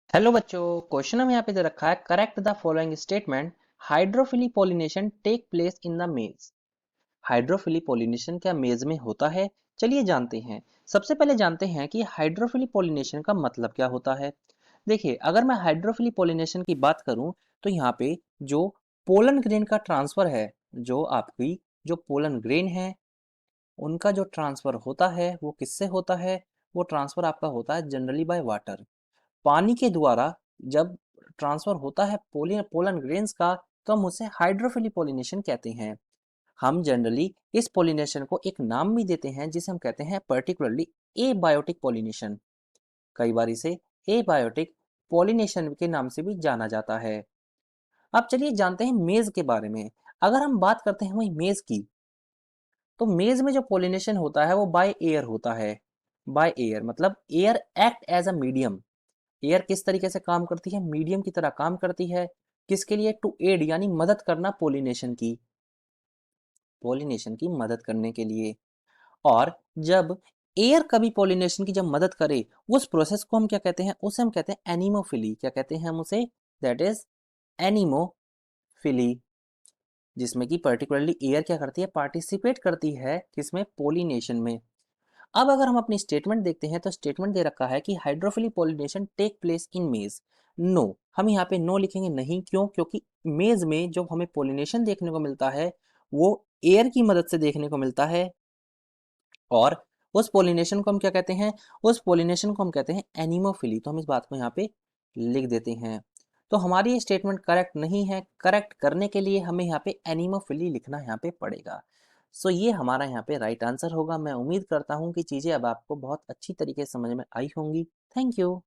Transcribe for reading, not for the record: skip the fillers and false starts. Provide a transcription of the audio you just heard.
Hello बच्चों। Question हम यहाँ पे दे रखा है, correct the following statement. Hydrophily pollination take place in the maize. Hydrophily pollination क्या मेज में होता है? चलिए जानते हैं। सबसे पहले जानते हैं कि हाइड्रोफिली पॉलिनेशन का मतलब क्या होता है। देखिए, अगर मैं हाइड्रोफिली पॉलिनेशन की बात करूं तो यहाँ पे जो पोलन ग्रेन का ट्रांसफर है, जो पोलन ग्रेन है उनका जो ट्रांसफर होता है वो किससे होता है? वो ट्रांसफर आपका होता है जनरली बाय वाटर, पानी के द्वारा। जब ट्रांसफर होता है पोलन ग्रेन्स का, तो हम उसे हाइड्रोफिली पॉलिनेशन कहते हैं। हम जनरली इस पॉलिनेशन को एक नाम भी देते हैं जिसे हम कहते हैं पर्टिकुलरली एबायोटिक पॉलिनेशन। कई बार इसे एबायोटिक पॉलिनेशन के नाम से भी जाना जाता है। अब चलिए जानते हैं मेज के बारे में। अगर हम बात करते हैं वही मेज की, तो मेज में जो पॉलिनेशन होता है वो बाय एयर होता है। बाय एयर मतलब air act as a medium. Air किस तरीके से काम करती है? मीडियम की तरह काम करती है। किसके लिए? टू एड यानी मदद करना, पॉलिनेशन की मदद करने के लिए। और जब एयर कभी पॉलिनेशन की जब मदद करे, उस प्रोसेस को हम क्या कहते हैं? उसे हम कहते हैं एनिमोफिली। क्या कहते हैं हम उसे? That is anemophily. जिसमें कि पर्टिकुलरली एयर क्या करती है? पार्टिसिपेट करती है किसमें? पॉलिनेशन में। अब अगर हम अपनी स्टेटमेंट देखते हैं तो स्टेटमेंट दे रखा है कि hydrophily pollination take place in maize. No, हम यहाँ पे नो लिखेंगे नहीं। क्यों? क्योंकि मेज में जो हमें पॉलिनेशन देखने को मिलता है वो एयर की मदद से देखने को मिलता है। और उस पॉलिनेशन को हम क्या कहते हैं? उस पॉलिनेशन को हम कहते हैं एनिमोफिली। तो हम इस बात को यहाँ पे लिख देते हैं। तो हमारी ये स्टेटमेंट करेक्ट नहीं है। करेक्ट करने के लिए हमें यहाँ पे एनिमोफिली लिखना यहाँ पे पड़ेगा। सो ये हमारा यहाँ पे राइट आंसर होगा। मैं उम्मीद करता हूँ कि चीज़ें अब आपको बहुत अच्छी तरीके से समझ में आई होंगी। Thank you.